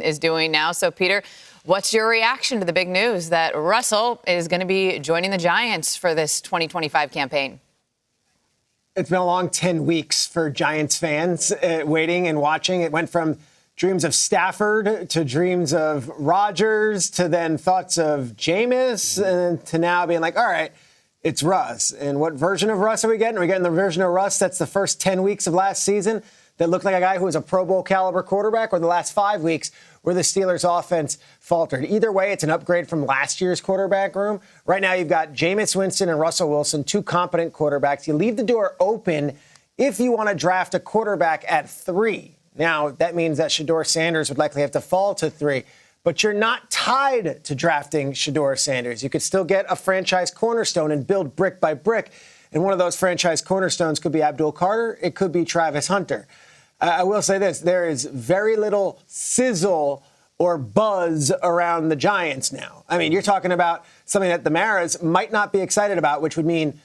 Wilson is doing now. So, Peter, what's your reaction to the big news that Russell is going to be joining the Giants for this 2025 campaign? It's been a long 10 weeks for Giants fans waiting and watching. It went from dreams of Stafford to dreams of Rodgers to then thoughts of Jameis and to now being like, all right, it's Russ. And what version of Russ are we getting? Are we getting the version of Russ that's the first 10 weeks of last season that looked like a guy who was a Pro Bowl caliber quarterback, or the last 5 weeks where the Steelers offense faltered? Either way, it's an upgrade from last year's quarterback room. Right now, you've got Jameis Winston and Russell Wilson, two competent quarterbacks. You leave the door open if you want to draft a quarterback at 3. Now, that means that Shedeur Sanders would likely have to fall to 3. But you're not tied to drafting Shedeur Sanders. You could still get a franchise cornerstone and build brick by brick. And one of those franchise cornerstones could be Abdul Carter. It could be Travis Hunter. I will say this. There is very little sizzle or buzz around the Giants now. I mean, you're talking about something that the Maras might not be excited about, which would mean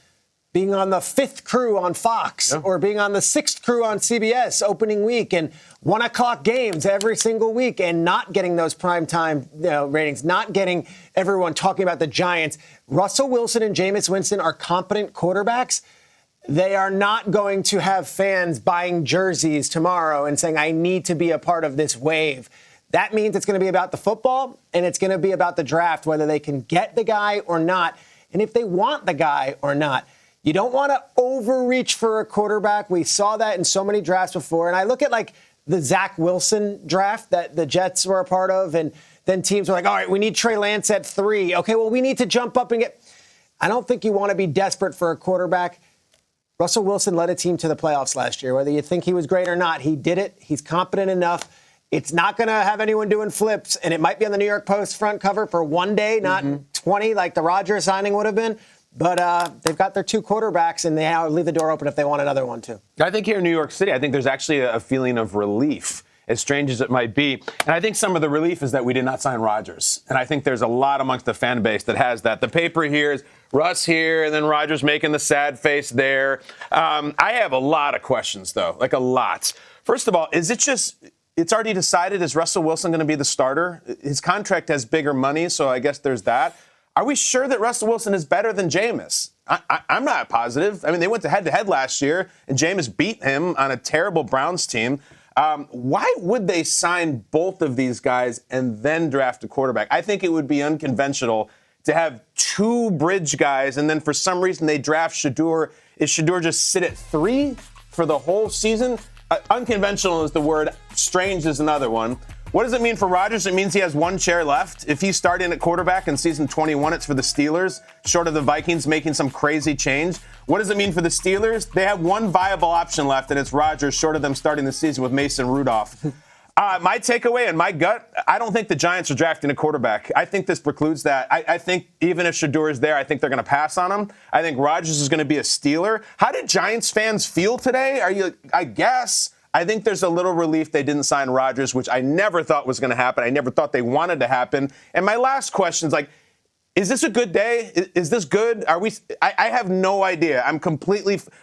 being on the 5th crew on Fox or being on the 6th crew on CBS opening week and 1 o'clock games every single week and not getting those primetime ratings, not getting everyone talking about the Giants. Russell Wilson and Jameis Winston are competent quarterbacks. They are not going to have fans buying jerseys tomorrow and saying, I need to be a part of this wave. That means it's going to be about the football and it's going to be about the draft, whether they can get the guy or not, and if they want the guy or not. You don't want to overreach for a quarterback. We saw that in so many drafts before. And I look at like the Zach Wilson draft that the Jets were a part of, and then teams were like, all right, we need Trey Lance at 3. Okay, well, we need to jump up and get. I don't think you want to be desperate for a quarterback. Russell Wilson led a team to the playoffs last year. Whether you think he was great or not, he did it. He's competent enough. It's not going to have anyone doing flips, and it might be on the New York Post front cover for one day, not 20 like the Rodgers signing would have been. But they've got their 2 quarterbacks, and they leave the door open if they want another one, too. I think here in New York City, I think there's actually a feeling of relief, as strange as it might be. And I think some of the relief is that we did not sign Rodgers. And I think there's a lot amongst the fan base that has that. The paper here is Russ here, and then Rodgers making the sad face there. I have a lot of questions, though, like a lot. First of all, is it just it's already decided, is Russell Wilson going to be the starter? His contract has bigger money, so I guess there's that. Are we sure that Russell Wilson is better than Jameis? I'm not positive. I mean, they went to head-to-head last year, and Jameis beat him on a terrible Browns team. Why would they sign both of these guys and then draft a quarterback? I think it would be unconventional to have 2 bridge guys, and then for some reason they draft Shedeur. Is Shedeur just sit at 3 for the whole season? Unconventional is the word. Strange is another one. What does it mean for Rodgers? It means he has 1 chair left. If he's starting at quarterback in season 21, it's for the Steelers, short of the Vikings making some crazy change. What does it mean for the Steelers? They have 1 viable option left, and it's Rodgers, short of them starting the season with Mason Rudolph. My takeaway and my gut, I don't think the Giants are drafting a quarterback. I think this precludes that. I think even if Shedeur is there, I think they're going to pass on him. I think Rodgers is going to be a Steeler. How did Giants fans feel today? I guess. I think there's a little relief they didn't sign Rodgers, which I never thought was going to happen. I never thought they wanted to happen. And my last question is like, is this a good day? Is this good? I have no idea.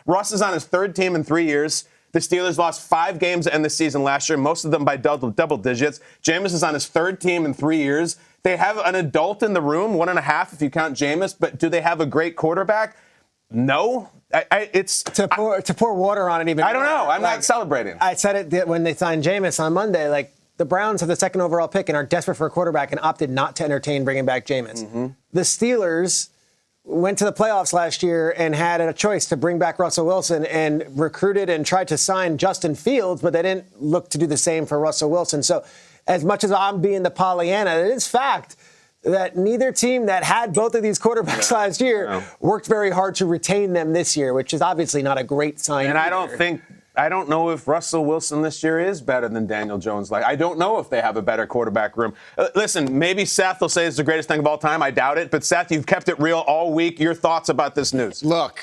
Russ is on his 3rd team in 3 years. The Steelers lost 5 games to end the season last year, most of them by double digits. Jameis is on his 3rd team in 3 years. They have an adult in the room, 1.5 if you count Jameis, but do they have a great quarterback? No. It's to pour water on it even. I don't know. I'm not celebrating. I said it when they signed Jameis on Monday. Like, the Browns have the 2nd overall pick and are desperate for a quarterback and opted not to entertain bringing back Jameis. The Steelers went to the playoffs last year and had a choice to bring back Russell Wilson and recruited and tried to sign Justin Fields, but they didn't look to do the same for Russell Wilson. So as much as I'm being the Pollyanna, it is fact that neither team that had both of these quarterbacks last year worked very hard to retain them this year, which is obviously not a great sign. And either. I don't know if Russell Wilson this year is better than Daniel Jones. I don't know if they have a better quarterback room. Listen, maybe Seth will say it's the greatest thing of all time. I doubt it. But Seth, you've kept it real all week. Your thoughts about this news? Look,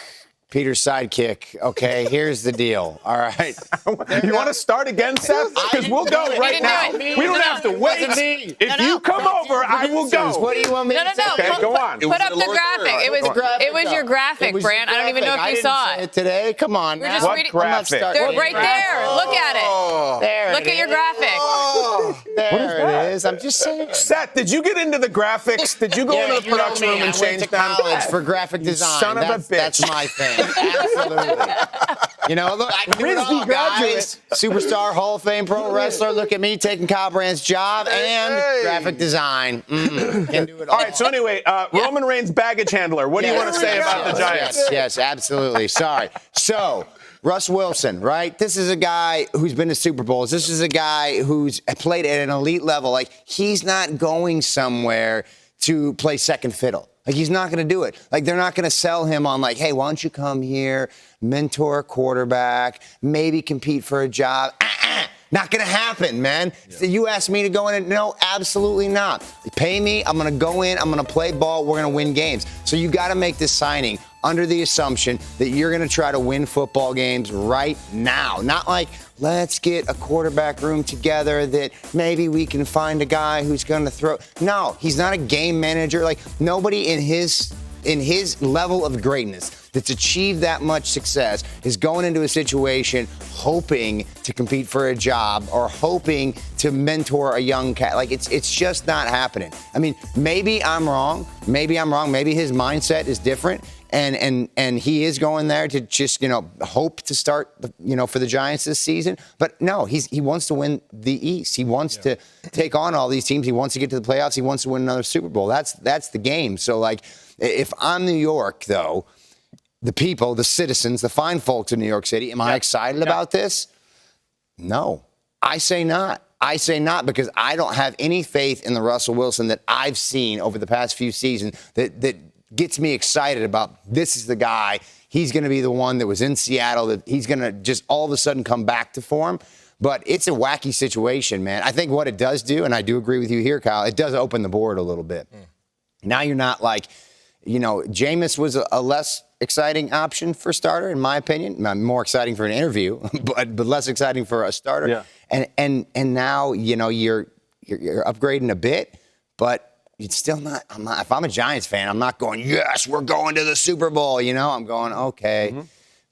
Peter's sidekick. Okay, here's the deal. All right. You want to start again, Seth? Because we'll go right now. We don't have to wait. If you come over, I will go. What do you want me to say? Okay, go on. Put up the graphic. It was your graphic, Brant. I don't even know if you saw it. Today. Come on. We're just reading. Graphic? They're right there. Look at it. There. Look at your graphic. There it is. I'm just saying. Seth, did you get into the graphics? Did you go into the production room and change them? College for graphic design. Son of a bitch. That's my thing. Absolutely. You know, look, I can do it all, guys. Superstar, Hall of Fame pro wrestler. Look at me taking Kyle Brandt's job and graphic design. Can do it all. All right, so anyway, Roman Reigns' baggage handler. What do you want to say about the Giants? Yes, absolutely. Sorry. So, Russ Wilson, right? This is a guy who's been to Super Bowls. This is a guy who's played at an elite level. Like, he's not going somewhere to play second fiddle. Like, he's not going to do it. Like, they're not going to sell him on, like, hey, why don't you come here, mentor a quarterback, maybe compete for a job. Not going to happen, man. Yeah. So you asked me to go in and no, absolutely not. You pay me, I'm going to go in, I'm going to play ball, we're going to win games. So you got to make this signing under the assumption that you're going to try to win football games right now. Not like, let's get a quarterback room together that maybe we can find a guy who's going to throw. No, he's not a game manager. Like, nobody in his level of greatness that's achieved that much success is going into a situation hoping to compete for a job or hoping to mentor a young cat. Like, it's just not happening. I mean, maybe I'm wrong. Maybe his mindset is different. And he is going there to just, hope to start, for the Giants this season. But no, he wants to win the East. He wants to take on all these teams. He wants to get to the playoffs. He wants to win another Super Bowl. That's the game. So, like, if I'm New York, though, the people, the citizens, the fine folks in New York City, am I excited about this? No, I say not. I say not because I don't have any faith in the Russell Wilson that I've seen over the past few seasons that gets me excited about this is the guy. He's going to be the one that was in Seattle, that he's going to just all of a sudden come back to form. But it's a wacky situation, man. I think what it does do, and I do agree with you here, Kyle, it does open the board a little bit. Now you're not like, Jameis was a less exciting option for starter, in my opinion. More exciting for an interview, but less exciting for a starter. Yeah. And now, you're upgrading a bit, but it's still not, if I'm a Giants fan, I'm not going, yes, we're going to the Super Bowl. I'm going, okay,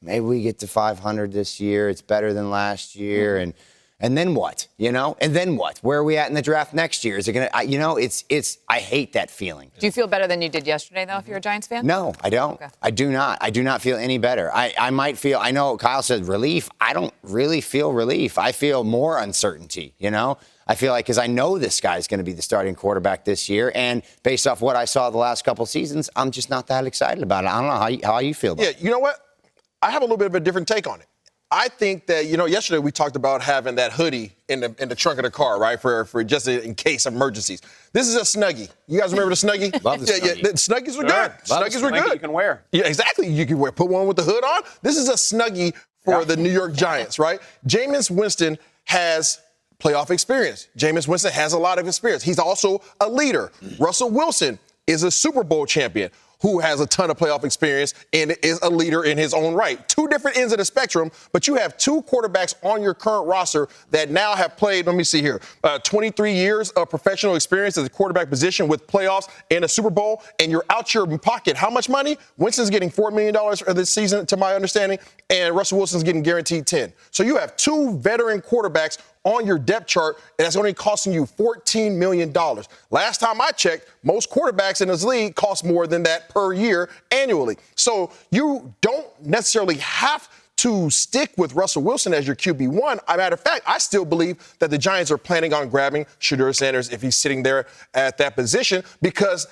maybe we get to 500 this year. It's better than last year. And then what? And then what? Where are we at in the draft next year? Is it going to, I hate that feeling. Do you feel better than you did yesterday, though, if you're a Giants fan? No, I don't. Okay. I do not. I do not feel any better. I might feel, I know Kyle said relief. I don't really feel relief. I feel more uncertainty, I feel like, because I know this guy's going to be the starting quarterback this year, and based off what I saw the last couple seasons, I'm just not that excited about it. I don't know how you feel about it. Yeah, you know what? I have a little bit of a different take on it. I think that, yesterday we talked about having that hoodie in the trunk of the car, right, for just in case of emergencies. This is a Snuggie. You guys remember the Snuggie? Love the Snuggie. Yeah, the Snuggies were good. Snuggies were good. You can wear. Yeah, exactly. You can put one with the hood on. This is a Snuggie for the New York Giants, right? Jameis Winston has playoff experience. Jameis Winston has a lot of experience. He's also a leader. Russell Wilson is a Super Bowl champion who has a ton of playoff experience and is a leader in his own right. Two different ends of the spectrum, but you have two quarterbacks on your current roster that now have played, 23 years of professional experience as a quarterback position with playoffs and a Super Bowl, and you're out your pocket. How much money? Winston's getting $4 million for this season, to my understanding, and Russell Wilson's getting guaranteed 10. So you have two veteran quarterbacks on your depth chart, and that's only costing you $14 million. Last time I checked, most quarterbacks in this league cost more than that per year annually. So you don't necessarily have to stick with Russell Wilson as your QB1. As a matter of fact, I still believe that the Giants are planning on grabbing Shedeur Sanders if he's sitting there at that position, because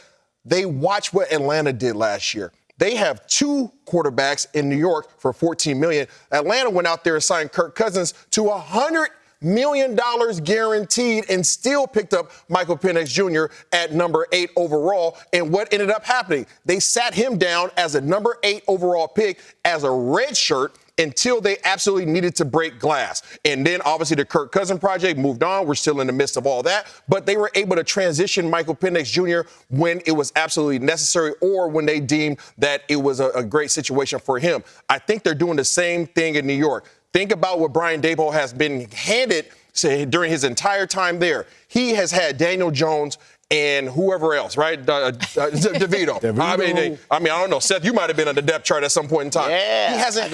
they watch what Atlanta did last year. They have two quarterbacks in New York for $14 million. Atlanta went out there and signed Kirk Cousins to $100 million guaranteed and still picked up Michael Penix Jr. at number 8 overall. And what ended up happening? They sat him down as a number 8 overall pick as a red shirt until they absolutely needed to break glass. And then obviously the Kirk Cousins project moved on. We're still in the midst of all that. But they were able to transition Michael Penix Jr. when it was absolutely necessary or when they deemed that it was a great situation for him. I think they're doing the same thing in New York. Think about what Brian Daboll has been handed during his entire time there. He has had Daniel Jones and whoever else, right? DeVito. I don't know. Seth, you might have been on the depth chart at some point in time. Yeah. He hasn't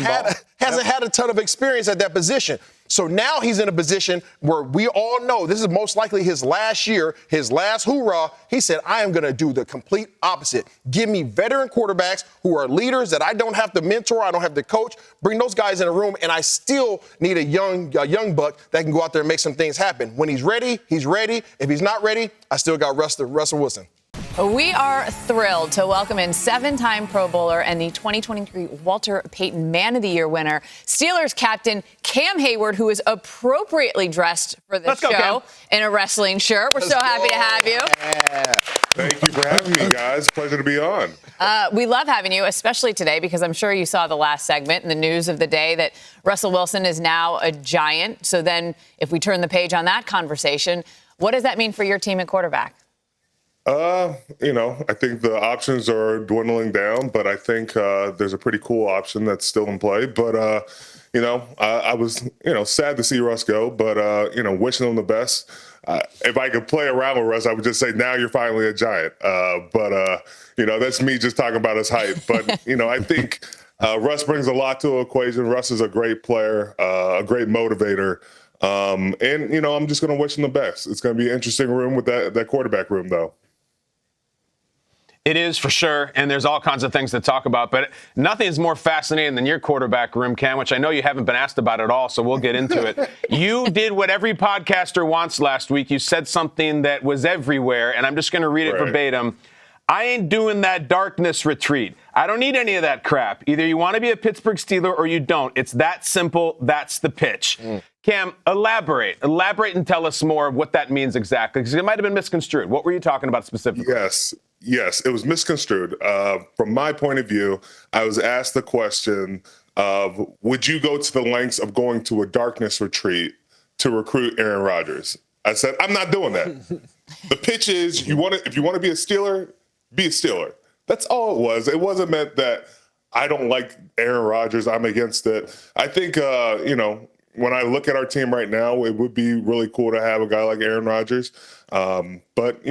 had a ton of experience at that position. So now he's in a position where we all know this is most likely his last year, his last hoorah. He said, I am going to do the complete opposite. Give me veteran quarterbacks who are leaders that I don't have to mentor, I don't have to coach. Bring those guys in a room, and I still need a young buck that can go out there and make some things happen. When he's ready, he's ready. If he's not ready, I still got Russell Wilson. We are thrilled to welcome in 7-time Pro Bowler and the 2023 Walter Payton Man of the Year winner, Steelers captain Cam Heyward, who is appropriately dressed for this show in a wrestling shirt. We're so happy to have you. Yeah. Thank you for having me, guys. Pleasure to be on. We love having you, especially today, because I'm sure you saw the last segment and the news of the day that Russell Wilson is now a Giant. So then if we turn the page on that conversation, what does that mean for your team at quarterback? I think the options are dwindling down, but I think there's a pretty cool option that's still in play. But, I was, sad to see Russ go, but, wishing him the best. If I could play around with Russ, I would just say, now you're finally a Giant. But that's me just talking about his height. But, I think Russ brings a lot to the equation. Russ is a great player, a great motivator. I'm just going to wish him the best. It's going to be an interesting room with that quarterback room, though. It is for sure, and there's all kinds of things to talk about, but nothing is more fascinating than your quarterback room, Cam, which I know you haven't been asked about at all, so we'll get into it. You did what every podcaster wants last week. You said something that was everywhere, and I'm just going to read it verbatim. I ain't doing that darkness retreat. I don't need any of that crap. Either you want to be a Pittsburgh Steeler or you don't. It's that simple. That's the pitch. Cam, elaborate and tell us more of what that means exactly, because it might have been misconstrued. What were you talking about specifically? Yes, it was misconstrued. From my point of view, I was asked the question of, would you go to the lengths of going to a darkness retreat to recruit Aaron Rodgers? I said, I'm not doing that. The pitch is, if you want to be a Steeler, be a Steeler. That's all it was. It wasn't meant that I don't like Aaron Rodgers. I'm against it. I think, when I look at our team right now, it would be really cool to have a guy like Aaron Rodgers. But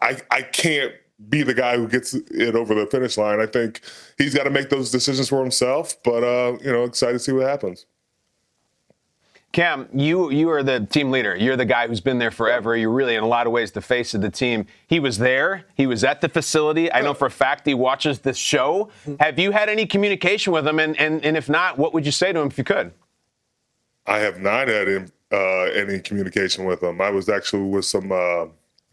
I can't be the guy who gets it over the finish line. I think he's got to make those decisions for himself, but, excited to see what happens. Cam, you are the team leader. You're the guy who's been there forever. You're really, in a lot of ways, the face of the team. He was there. He was at the facility. I know for a fact he watches this show. Have you had any communication with him? And if not, what would you say to him if you could? I have not had any communication with him. I was actually with some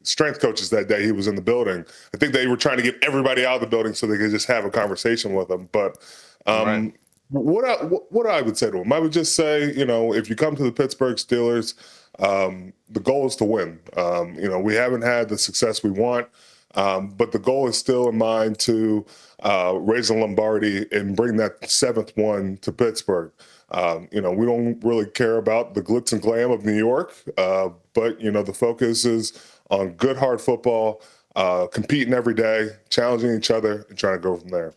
strength coaches that day. He was in the building. I think they were trying to get everybody out of the building so they could just have a conversation with him. But what I would say to him, I would just say, if you come to the Pittsburgh Steelers, the goal is to win. We haven't had the success we want, but the goal is still in mind to raise the Lombardi and bring that seventh one to Pittsburgh. We don't really care about the glitz and glam of New York, but, the focus is on good, hard football, competing every day, challenging each other, and trying to go from there.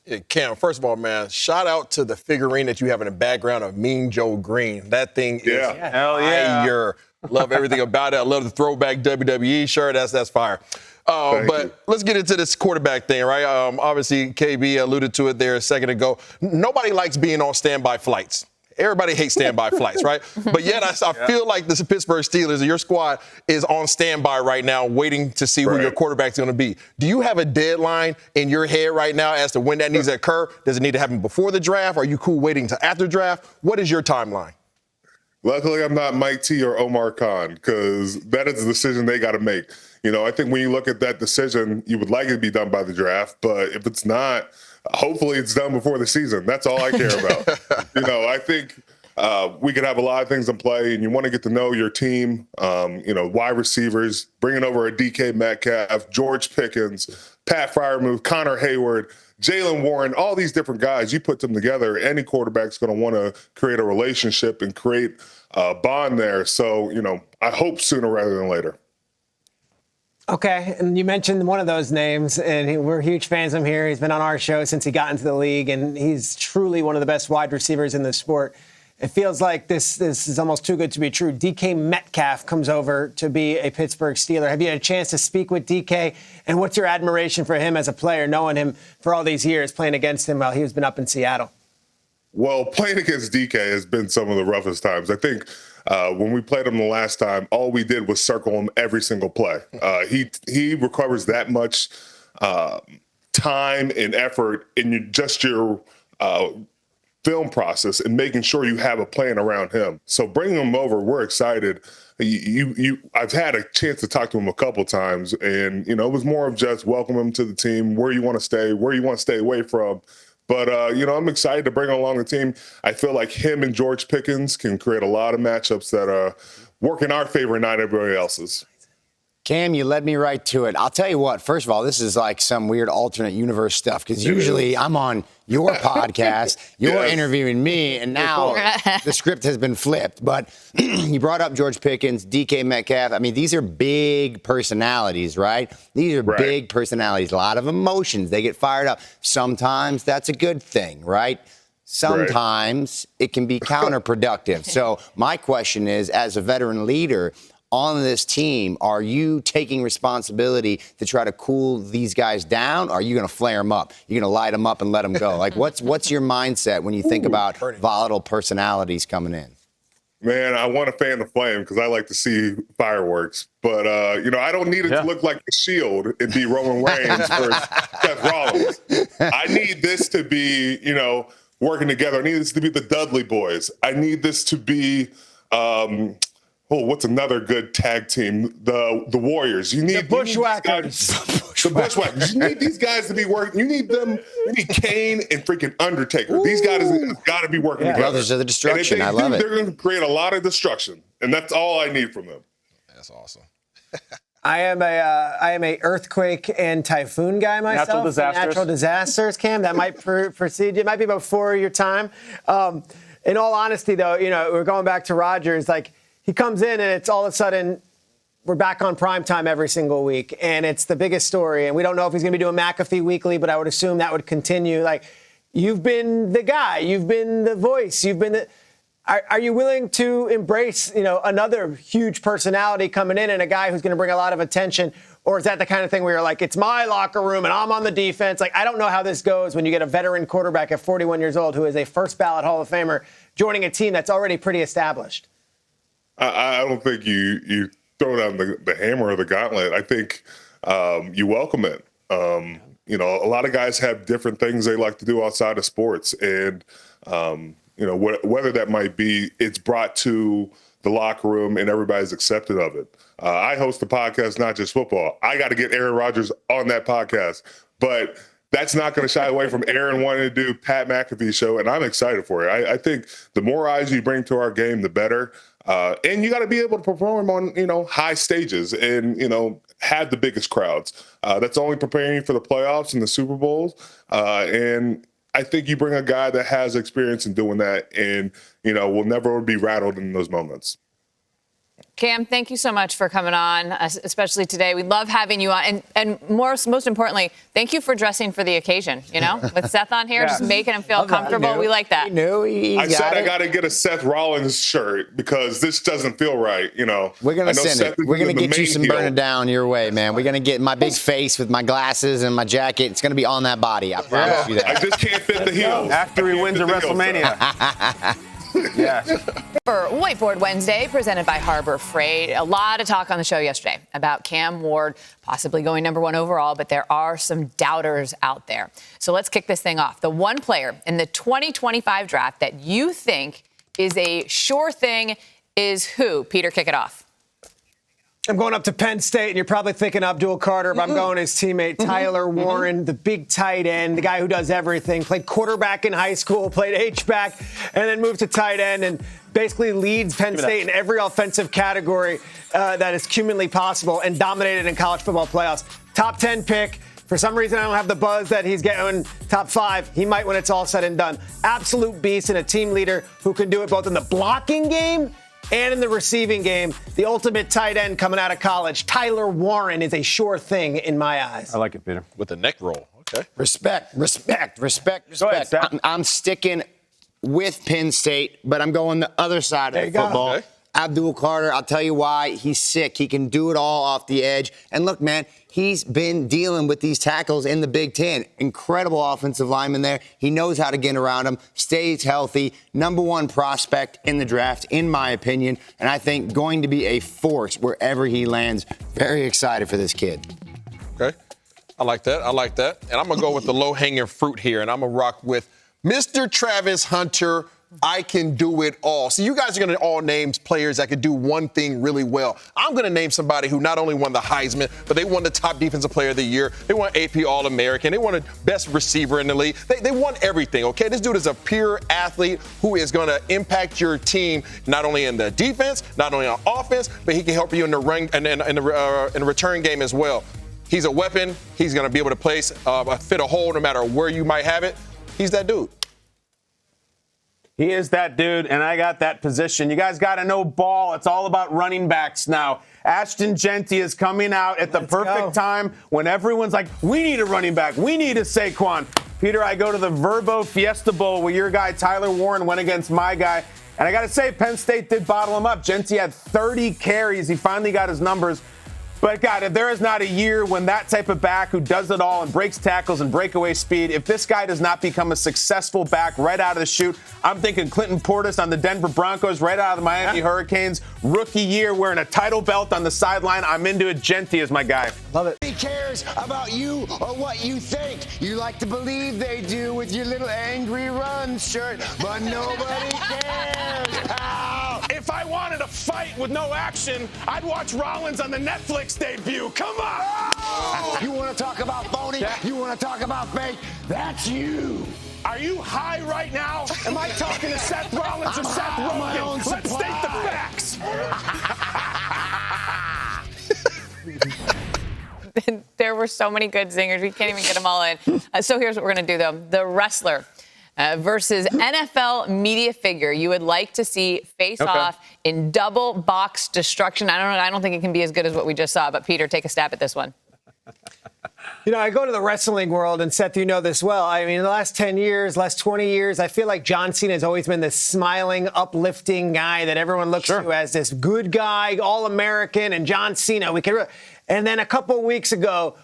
Yeah, Cam, first of all, man, shout out to the figurine that you have in the background of Mean Joe Green. That thing is hell yeah. fire. Love everything about it. I love the throwback WWE shirt. That's fire. Let's get into this quarterback thing, right? Obviously, KB alluded to it there a second ago. Nobody likes being on standby flights. Everybody hates standby flights, right? But yet I feel like the Pittsburgh Steelers, your squad, is on standby right now, waiting to see who your quarterback's going to be. Do you have a deadline in your head right now as to when that needs to occur? Does it need to happen before the draft? Are you cool waiting till after draft? What is your timeline? Luckily, I'm not Mike T or Omar Khan, because that is a decision they got to make. I think when you look at that decision, you would like it to be done by the draft, but if it's not, hopefully it's done before the season. That's all I care about. I think we could have a lot of things in play, and you want to get to know your team. Wide receivers, bringing over a DK Metcalf, George Pickens, Pat Freiermuth, Connor Heyward, Jalen Warren, all these different guys. You put them together, any quarterback's going to want to create a relationship and create a bond there. So, I hope sooner rather than later. Okay, and you mentioned one of those names, and we're huge fans of him here. He's been on our show since he got into the league, and he's truly one of the best wide receivers in the sport. It feels like this is almost too good to be true. DK Metcalf comes over to be a Pittsburgh Steeler. Have you had a chance to speak with DK, and what's your admiration for him as a player, knowing him for all these years, playing against him while he's been up in Seattle? Well, playing against DK has been some of the roughest times. I think when we played him the last time, all we did was circle him every single play. He recovers that much time and effort in your film process and making sure you have a plan around him. So bringing him over, we're excited. I've had a chance to talk to him a couple times, and it was more of just welcome him to the team, where you want to stay, where you want to stay away from. But, I'm excited to bring him along the team. I feel like him and George Pickens can create a lot of matchups that work in our favor and not everybody else's. Cam, you led me right to it. I'll tell you what, first of all, this is like some weird alternate universe stuff, because usually I'm on your podcast, you're interviewing me, and now the script has been flipped. But you brought up George Pickens, DK Metcalf. I mean, these are big personalities, right? These are big personalities, a lot of emotions. They get fired up. Sometimes that's a good thing, right? Sometimes it can be counterproductive. So my question is, as a veteran leader on this team, are you taking responsibility to try to cool these guys down? Or are you going to flare them up? You're going to light them up and let them go? Like, what's your mindset when you think about volatile personalities coming in? Man, I want to fan the flame because I like to see fireworks. But, I don't need it to look like the Shield and be Roman Reigns versus Seth Rollins. I need this to be, working together. I need this to be the Dudley Boys. I need this to be what's another good tag team? The Warriors. You need the Bushwhackers. The Bushwhackers. You need these guys to be working. You need them. You need Kane and freaking Undertaker. These guys have got to be working together. Brothers of the Destruction. I love it. They're going to create a lot of destruction, and that's all I need from them. That's awesome. I am a earthquake and typhoon guy myself. Natural disasters, Cam. That might precede you. It might be before your time. In all honesty, though, we're going back to Rodgers. Like, he comes in and it's all of a sudden we're back on primetime every single week, and it's the biggest story. And we don't know if he's going to be doing McAfee weekly, but I would assume that would continue. Like, you've been the guy, you've been the voice, you've been the. Are you willing to embrace, another huge personality coming in and a guy who's going to bring a lot of attention? Or is that the kind of thing where you're like, it's my locker room and I'm on the defense? Like, I don't know how this goes when you get a veteran quarterback at 41 years old who is a first ballot Hall of Famer joining a team that's already pretty established. I don't think you throw down the hammer or the gauntlet. I think you welcome it. A lot of guys have different things they like to do outside of sports. And, whether that might be, it's brought to the locker room and everybody's accepted of it. I host a podcast, Not Just Football. I got to get Aaron Rodgers on that podcast. But that's not going to shy away from Aaron wanting to do Pat McAfee's show, and I'm excited for it. I think the more eyes you bring to our game, the better. And you got to be able to perform on, high stages and, have the biggest crowds. That's only preparing you for the playoffs and the Super Bowls. And I think you bring a guy that has experience in doing that and, will never be rattled in those moments. Cam, thank you so much for coming on, especially today. We love having you on. And most importantly, thank you for dressing for the occasion, with Seth on here, just making him feel comfortable. We like that. I said I got to get a Seth Rollins shirt because this doesn't feel right, We're going to send it. We're going to get you some burn it down your way, man. We're going to get my big face with my glasses and my jacket. It's going to be on that body. I promise you that. I just can't fit the heels. After he wins at WrestleMania. Yes. For Whiteboard Wednesday, presented by Harbor Freight, a lot of talk on the show yesterday about Cam Ward possibly going #1 overall, but there are some doubters out there. So let's kick this thing off. The one player in the 2025 draft that you think is a sure thing is who? Peter, kick it off. I'm going up to Penn State, and you're probably thinking Abdul Carter, but I'm going his teammate Tyler Warren, the big tight end, the guy who does everything. Played quarterback in high school, played H-back, and then moved to tight end, and basically leads Penn State in every offensive category that is humanly possible, and dominated in college football playoffs. Top 10 pick. For some reason, I don't have the buzz that he's getting top 5. He might when it's all said and done. Absolute beast and a team leader who can do it both in the blocking game and in the receiving game. The ultimate tight end coming out of college. Tyler Warren is a sure thing in my eyes. I like it, Peter. With the neck roll. Okay. Respect. Go ahead, Seth. I'm sticking with Penn State, but I'm going the other side of football. Okay. Abdul Carter, I'll tell you why. He's sick. He can do it all off the edge. And look, man, he's been dealing with these tackles in the Big Ten. Incredible offensive lineman there. He knows how to get around them, stays healthy. Number 1 prospect in the draft, in my opinion. And I think going to be a force wherever he lands. Very excited for this kid. Okay. I like that. And I'm going to go with the low-hanging fruit here, and I'm going to rock with Mr. Travis Hunter. I can do it all. So you guys are going to all name players that could do one thing really well. I'm going to name somebody who not only won the Heisman, but they won the top defensive player of the year. They won AP All-American. They won the best receiver in the league. They won everything, okay? This dude is a pure athlete who is going to impact your team not only in the defense, not only on offense, but he can help you in the run and in the return game as well. He's a weapon. He's going to be able to fit a hole no matter where you might have it. He's that dude. He is that dude, and I got that position. You guys got to know ball. It's all about running backs now. Ashton Genty is coming out at the perfect time when everyone's like, we need a running back. We need a Saquon. Peter, I go to the Verbo Fiesta Bowl where your guy Tyler Warren went against my guy. And I got to say, Penn State did bottle him up. Genty had 30 carries. He finally got his numbers. But, God, if there is not a year when that type of back who does it all and breaks tackles and breakaway speed, if this guy does not become a successful back right out of the chute, I'm thinking Clinton Portis on the Denver Broncos, right out of the Miami Hurricanes, rookie year, wearing a title belt on the sideline. I'm into it. Genty is my guy. Love it. Nobody cares about you or what you think. You like to believe they do with your little angry run shirt, but nobody cares. If I wanted a fight with no action, I'd watch Rollins on the Netflix debut. Come on! Oh, you want to talk about phony? Yeah. You want to talk about fake? That's you. Are you high right now? Am I talking to Seth Rollins or Seth Rogen? Let's state the facts. There were so many good zingers. We can't even get them all in. So here's what we're going to do, though. The wrestler versus NFL media figure you would like to see face off in double box destruction. I don't think it can be as good as what we just saw. But, Peter, take a stab at this one. You know, I go to the wrestling world, and Seth, you know this well. I mean, in the last 10 years, last 20 years, I feel like John Cena has always been this smiling, uplifting guy that everyone looks to as this good guy, all-American, and John Cena. And then a couple of weeks ago,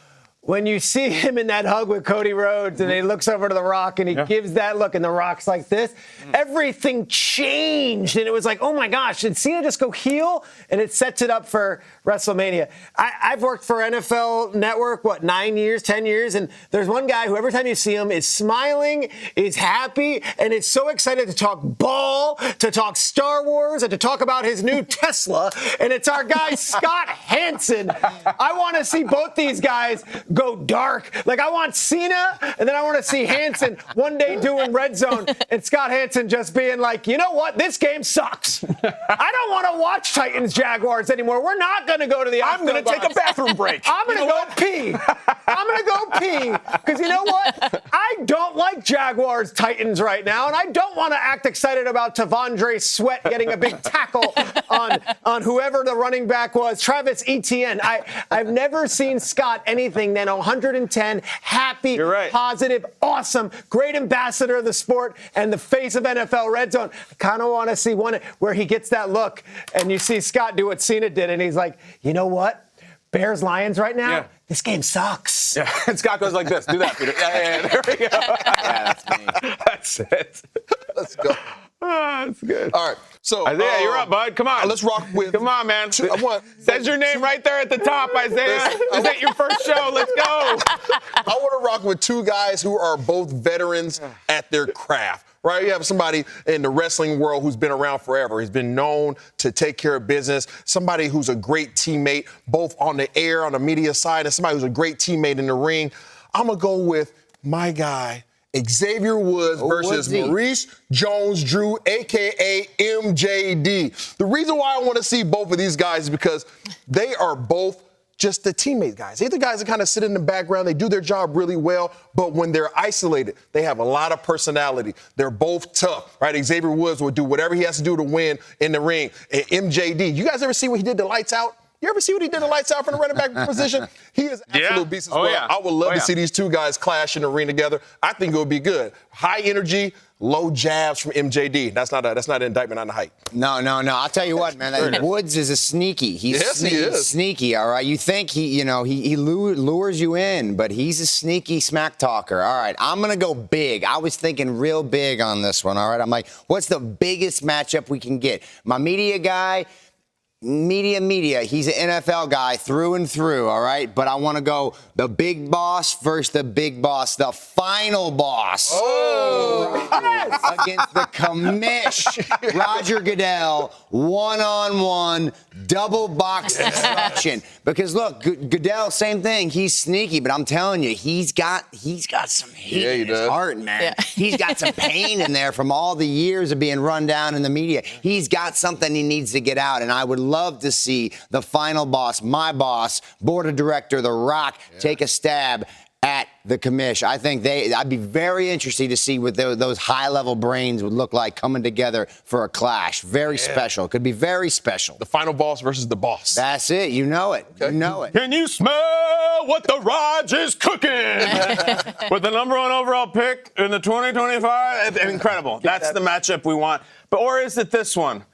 when you see him in that hug with Cody Rhodes and he looks over to The Rock and he gives that look and The Rock's like this, everything changed. And it was like, oh, my gosh, did Cena just go heel? And it sets it up for WrestleMania. I've worked for NFL Network, 9 years, 10 years, and there's one guy who every time you see him is smiling, is happy, and is so excited to talk ball, to talk Star Wars, and to talk about his new Tesla. And it's our guy, Scott Hansen. I want to see both these guys go dark. Like, I want Cena, and then I want to see Hansen one day doing RedZone, and Scott Hansen just being like, you know what? This game sucks. I don't want to watch Titans-Jaguars anymore. We're not going to go to the I'm going to take a bathroom break. I'm going to go pee. I'm going to go pee. Because you know what? I don't like Jaguars-Titans right now, and I don't want to act excited about Tavondre Sweat getting a big tackle on whoever the running back was, Travis Etienne. I've never seen Scott anything than 110, happy, positive, awesome, great ambassador of the sport, and the face of NFL RedZone. I kind of want to see one where he gets that look, and you see Scott do what Cena did, and he's like, you know what? Bears-Lions right now? Yeah. This game sucks. Yeah, and Scott goes like this. Do that, Peter. Yeah, there we go. Yeah, that's me. That's it. Let's go. That's good. All right. So Isaiah, you're up, bud. Come on. Let's rock with. Come on, man. Says your name right there at the top, Isaiah. Is that your first show? Let's go. I want to rock with two guys who are both veterans at their craft. Right? You have somebody in the wrestling world who's been around forever. He's been known to take care of business. Somebody who's a great teammate, both on the air, on the media side, and somebody who's a great teammate in the ring. I'm going to go with my guy, Xavier Woods versus Maurice Jones-Drew, a.k.a. MJD. The reason why I want to see both of these guys is because they are both just the teammate guys. They're the guys that kind of sit in the background. They do their job really well, but when they're isolated, they have a lot of personality. They're both tough, right? Xavier Woods will do whatever he has to do to win in the ring. And MJD, you guys ever see what he did to Lights Out? You ever see what he did to Lights Out from the running back position? He is absolute beast as well. Yeah. I would love to see these two guys clash in the ring together. I think it would be good. High energy, low jabs from MJD. That's not an indictment on the height. No. I'll tell you what, man. Woods is a sneaky. He is sneaky. All right. You think he lures you in, but he's a sneaky smack talker. All right. I'm gonna go big. I was thinking real big on this one. All right. I'm like, what's the biggest matchup we can get? My media guy. Media. He's an NFL guy through and through, all right? But I want to go the big boss versus the big boss, the final boss. Against the commish. Roger Goodell, one-on-one, double box destruction. Because, look, Goodell, same thing. He's sneaky, but I'm telling you, he's got some hate in his heart, man. Yeah. He's got some pain in there from all the years of being run down in the media. He's got something he needs to get out, and I would love to see the final boss, my boss, board of director, The Rock, take a stab at the commish. I think I'd be very interested to see what those high-level brains would look like coming together for a clash. Very special. Could be very special. The final boss versus the boss. That's it. You know it. Okay. You know it. Can you smell what the Rodgers is cooking? With the number one overall pick in the 2025? Incredible. That's the matchup we want. Or is it this one?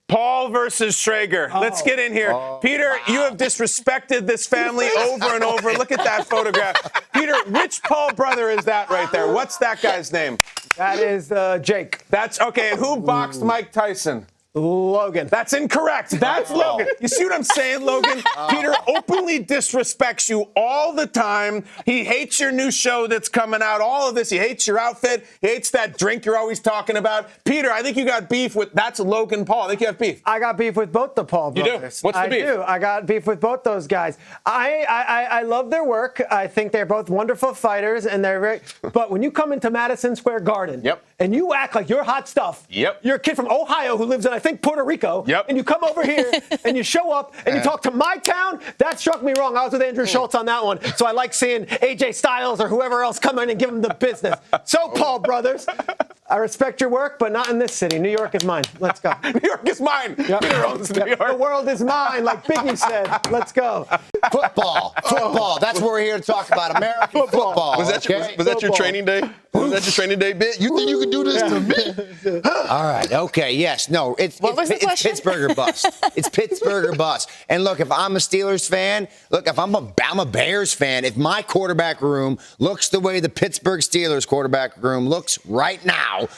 Paul versus Schrager. Let's get in here. Peter, you have disrespected this family over and over. Look at that photograph. Peter, which Paul brother is that right there? What's that guy's name? That is Jake. That's okay. And who boxed Mike Tyson? Logan. That's incorrect. That's Logan. You see what I'm saying, Logan? Peter openly disrespects you all the time. He hates your new show that's coming out, all of this. He hates your outfit. He hates that drink you're always talking about. Peter, I think you got beef with, that's Logan Paul. I think you have beef. I got beef with both the Paul brothers. You do? What's the beef? I do. I got beef with both those guys. I love their work. I think they're both wonderful fighters, and they're very. But when you come into Madison Square Garden, and you act like you're hot stuff, you're a kid from Ohio who lives in, I think, Puerto Rico, and you come over here and you show up and you talk to my town, that struck me wrong. I was with Andrew Schultz on that one. So I like seeing AJ Styles or whoever else come in and give him the business. So, Paul brothers, I respect your work, but not in this city. New York is mine. Let's go. New York is mine. Peter owns New York. The world is mine, like Biggie said. Let's go. Football. That's what we're here to talk about. American football. Was that your training day? Was that your training day bit? You think you could do this to me? All right. Okay. Yes. No. It's Pittsburgh or bust. It's Pittsburgh or bust. And look, if I'm a Steelers fan, if I'm a Bears fan, if my quarterback room looks the way the Pittsburgh Steelers quarterback room looks right now,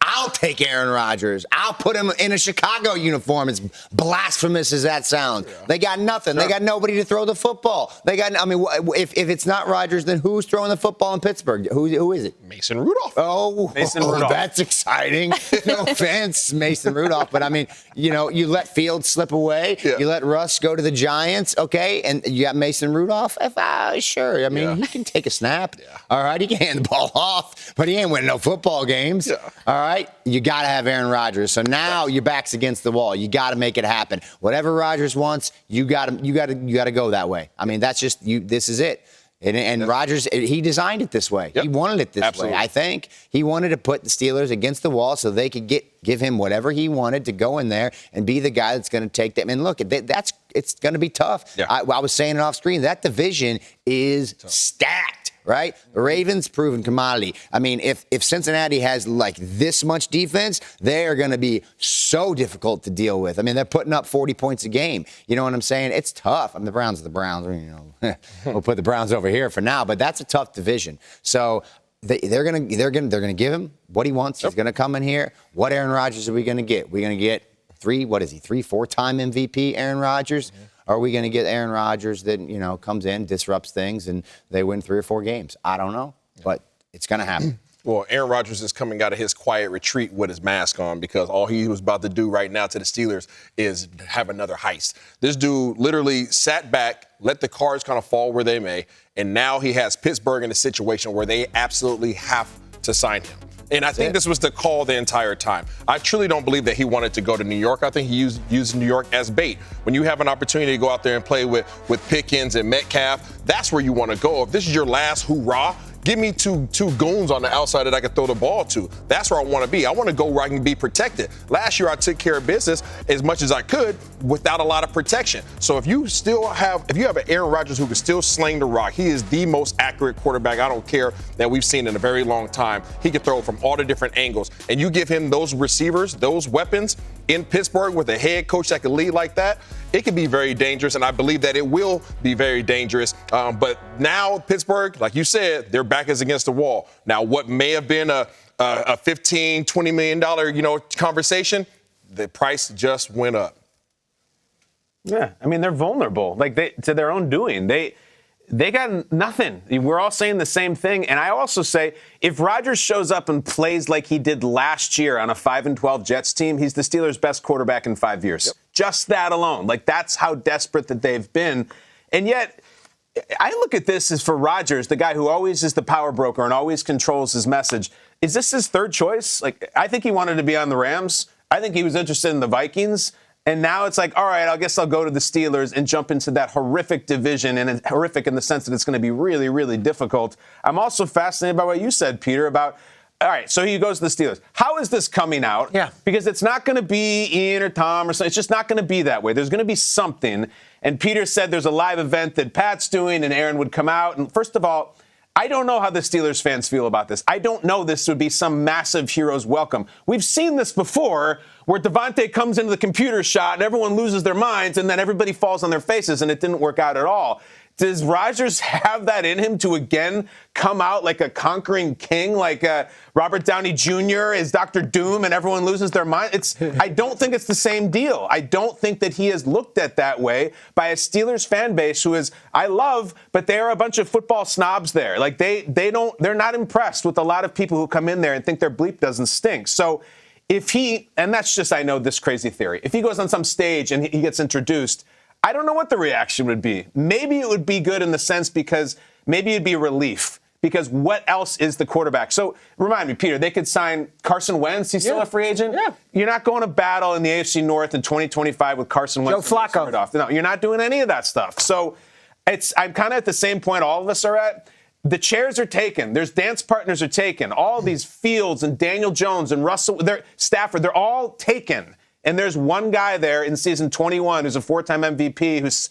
I'll take Aaron Rodgers. I'll put him in a Chicago uniform, as blasphemous as that sounds. They got nothing. They got nobody to throw the football. If it's not Rodgers, then who's throwing the football in Pittsburgh? Who is it? Mason Rudolph. Mason Rudolph. That's exciting. No offense, Mason Rudolph, but you let Fields slip away. Yeah. You let Russ go to the Giants, okay? And you got Mason Rudolph? Sure. He can take a snap. Yeah. All right, he can hand the ball off, but he ain't winning no football games. Yeah. All right. You got to have Aaron Rodgers. So now your back's against the wall. You got to make it happen. Whatever Rodgers wants, you got to go that way. That's just you. This is it. And Rodgers, he designed it this way. Yep. He wanted it this way. I think he wanted to put the Steelers against the wall so they could give him whatever he wanted to go in there and be the guy that's going to take them. And look, it's going to be tough. Yeah. I was saying it off screen. That division is stacked. Right? The Ravens, proven commodity. If Cincinnati has like this much defense, they are going to be so difficult to deal with. They're putting up 40 points a game. You know what I'm saying? It's tough. The Browns are the Browns. We'll put the Browns over here for now, but that's a tough division. So they're gonna give him what he wants. He's gonna come in here. What Aaron Rodgers are we gonna get? We're gonna get 4-time MVP Aaron Rodgers? Mm-hmm. Or are we gonna get Aaron Rodgers that comes in, disrupts things, and they win 3 or 4 games? I don't know, but it's gonna happen. Well, Aaron Rodgers is coming out of his quiet retreat with his mask on because all he was about to do right now to the Steelers is have another heist. This dude literally sat back, let the cards kind of fall where they may, and now he has Pittsburgh in a situation where they absolutely have to sign him. And I think this was the call the entire time. I truly don't believe that he wanted to go to New York. I think he used New York as bait. When you have an opportunity to go out there and play with Pickens and Metcalf, that's where you want to go. If this is your last hoorah, give me two goons on the outside that I can throw the ball to. That's where I want to be. I want to go where I can be protected. Last year, I took care of business as much as I could without a lot of protection. So if you have an Aaron Rodgers who can still sling the rock, he is the most accurate quarterback, I don't care, that we've seen in a very long time. He can throw from all the different angles. And you give him those receivers, those weapons in Pittsburgh with a head coach that can lead like that, it can be very dangerous, and I believe that it will be very dangerous. But now Pittsburgh, like you said, their back is against the wall. Now, what may have been a $15, $20 million, conversation, the price just went up. Yeah, I mean, they're vulnerable, to their own doing. They got nothing. We're all saying the same thing. And I also say, if Rodgers shows up and plays like he did last year on a 5-12 Jets team, he's the Steelers' best quarterback in 5 years. Yep. Just that alone. That's how desperate that they've been. And yet, I look at this as for Rodgers, the guy who always is the power broker and always controls his message. Is this his third choice? I think he wanted to be on the Rams. I think he was interested in the Vikings. And now it's all right, I guess I'll go to the Steelers and jump into that horrific division, and horrific in the sense that it's going to be really, really difficult. I'm also fascinated by what you said, Peter, about, all right, so he goes to the Steelers. How is this coming out? Yeah. Because it's not going to be Ian or Tom or something. It's just not going to be that way. There's going to be something. And Peter said there's a live event that Pat's doing, and Aaron would come out. And first of all, I don't know how the Steelers fans feel about this. I don't know this would be some massive hero's welcome. We've seen this before where Devontae comes into the computer shot and everyone loses their minds and then everybody falls on their faces and it didn't work out at all. Does Rodgers have that in him to again come out like a conquering king, like Robert Downey Jr. is Dr. Doom and everyone loses their mind? I don't think it's the same deal. I don't think that he is looked at that way by a Steelers fan base who is, I love, but they are a bunch of football snobs there. They're not impressed with a lot of people who come in there and think their bleep doesn't stink. So and that's just, I know this crazy theory. If he goes on some stage and he gets introduced, I don't know what the reaction would be. Maybe it would be good in the sense because maybe it'd be a relief. Because what else is the quarterback? So remind me, Peter, they could sign Carson Wentz. He's still a free agent? Yeah. You're not going to battle in the AFC North in 2025 with Carson Wentz. Joe Flacco. No, you're not doing any of that stuff. So I'm kind of at the same point all of us are at. The chairs are taken. There's dance partners are taken. All these Fields and Daniel Jones and Russell, Stafford, they're all taken. And there's one guy there in season 21 who's a 4-time MVP who's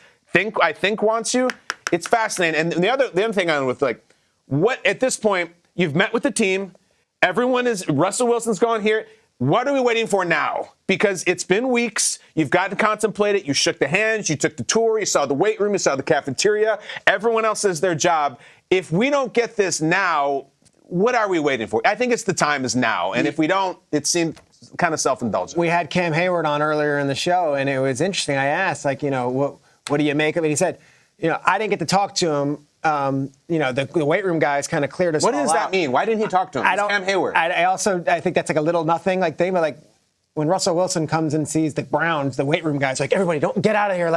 I think wants you. It's fascinating. And the other thing on with what at this point you've met with the team, Russell Wilson's gone here. What are we waiting for now? Because it's been weeks. You've got to contemplate it. You shook the hands. You took the tour. You saw the weight room. You saw the cafeteria. Everyone else does their job. If we don't get this now, what are we waiting for? I think it's the time is now. And if we don't, it seems kind of self-indulgent. We had Cam Heyward on earlier in the show, and it was interesting. I asked, what do you make of it? He said, I didn't get to talk to him. The weight room guys kind of cleared us all out. What does that mean? Why didn't he talk to him? It's Cam Heyward. I think that's a little nothing thing, but when Russell Wilson comes and sees the Browns, the weight room guys everybody don't get out of here.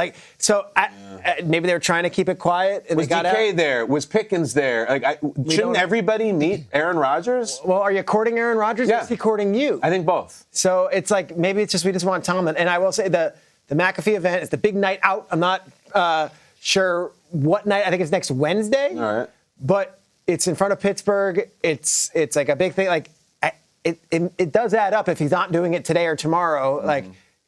Maybe they were trying to keep it quiet. And was DK there? Was Pickens there? Shouldn't everybody meet Aaron Rodgers? Well, are you courting Aaron Rodgers? Yeah. Or is he courting you? I think both. So it's maybe it's just we just want Tomlin. And I will say the McAfee event is the big night out. I'm not sure what night. I think it's next Wednesday. All right. But it's in front of Pittsburgh. It's a big thing. It does add up if he's not doing it today or tomorrow.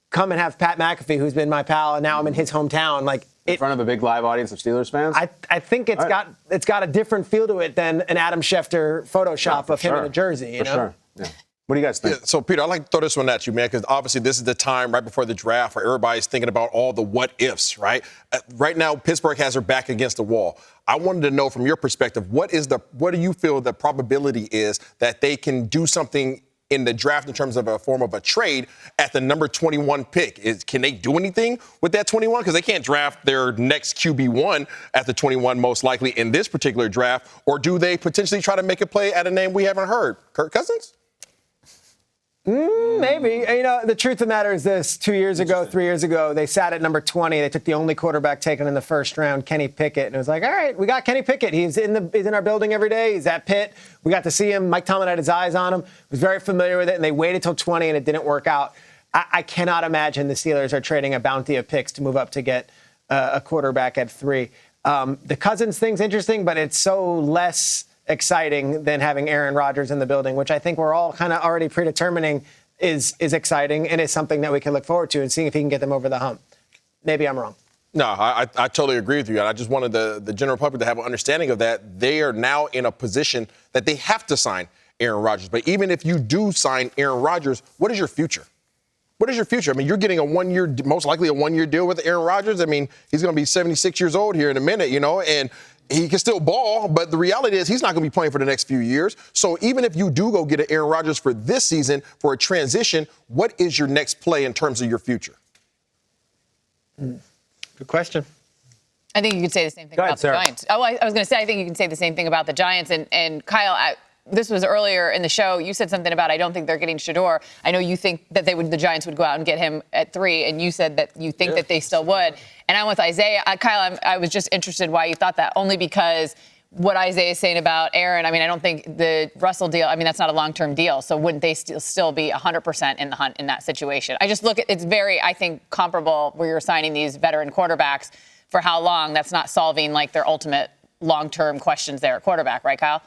Come and have Pat McAfee, who's been my pal, and now I'm in his hometown. In front of a big live audience of Steelers fans? I think it's got a different feel to it than an Adam Schefter Photoshop of him in a jersey. For sure. Yeah. What do you guys think? Yeah, so, Peter, I'd like to throw this one at you, man, because obviously this is the time right before the draft where everybody's thinking about all the what-ifs, right? Right now, Pittsburgh has their back against the wall. I wanted to know from your perspective, what do you feel the probability is that they can do something in the draft in terms of a form of a trade at the number 21 pick? Can they do anything with that 21? Because they can't draft their next QB1 at the 21 most likely in this particular draft. Or do they potentially try to make a play at a name we haven't heard? Kirk Cousins? Maybe. The truth of the matter is this. 3 years ago, they sat at number 20. They took the only quarterback taken in the first round, Kenny Pickett. And it was like, all right, we got Kenny Pickett. He's in our building every day. He's at Pitt. We got to see him. Mike Tomlin had his eyes on him. Was very familiar with it. And they waited till 20, and it didn't work out. I cannot imagine the Steelers are trading a bounty of picks to move up to get a quarterback at 3. The Cousins thing's interesting, but it's so less exciting than having Aaron Rodgers in the building, which I think we're all kind of already predetermining is exciting and is something that we can look forward to and seeing if he can get them over the hump. Maybe I'm wrong. No, I totally agree with you. And I just wanted the general public to have an understanding of that. They are now in a position that they have to sign Aaron Rodgers. But even if you do sign Aaron Rodgers, what is your future? What is your future? I mean, you're getting most likely a one-year deal with Aaron Rodgers. I mean, he's going to be 76 years old here in a minute, and he can still ball, but the reality is he's not going to be playing for the next few years. So even if you do go get an Aaron Rodgers for this season for a transition, what is your next play in terms of your future? Good question. I think you could say the same thing about the Giants. Oh, I was going to say, I think you can say the same thing about the Giants. And Kyle, this was earlier in the show. You said something about I don't think they're getting Shador. I know you think that the Giants would go out and get him at 3, and you said that you think that they still would. And I'm with Isaiah. Kyle, I was just interested why you thought that, only because what Isaiah is saying about Aaron. I mean, I don't think the Russell deal, that's not a long-term deal. So wouldn't they still be 100% in the hunt in that situation? I just look at it's very, I think, comparable where you're signing these veteran quarterbacks for how long. That's not solving like their ultimate long-term questions there at quarterback, right, Kyle?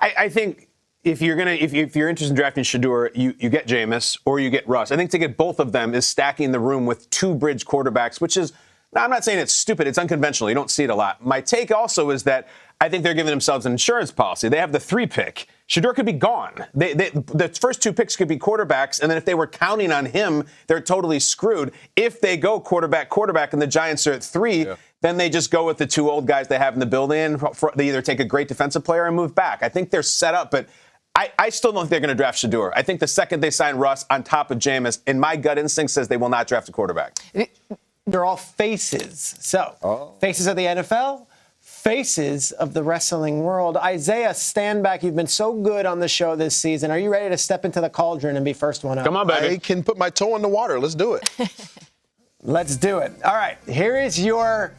I think if you're interested in drafting Shador, you get Jameis or you get Russ. I think to get both of them is stacking the room with 2 bridge quarterbacks, which is, I'm not saying it's stupid. It's unconventional. You don't see it a lot. My take also is that I think they're giving themselves an insurance policy. They have the 3 pick. Shador could be gone. The first 2 picks could be quarterbacks, and then if they were counting on him, they're totally screwed. If they go quarterback, and the Giants are at 3, then they just go with the 2 old guys they have in the building. They either take a great defensive player and move back. I think they're set up, but I still don't think they're going to draft Shador. I think the second they sign Russ on top of Jameis, and my gut instinct says they will not draft a quarterback. They're all faces. So, faces of the NFL, faces of the wrestling world. Isaiah, stand back. You've been so good on the show this season. Are you ready to step into the cauldron and be first one up? Come on, baby. I can put my toe in the water. Let's do it. Let's do it. All right, here is your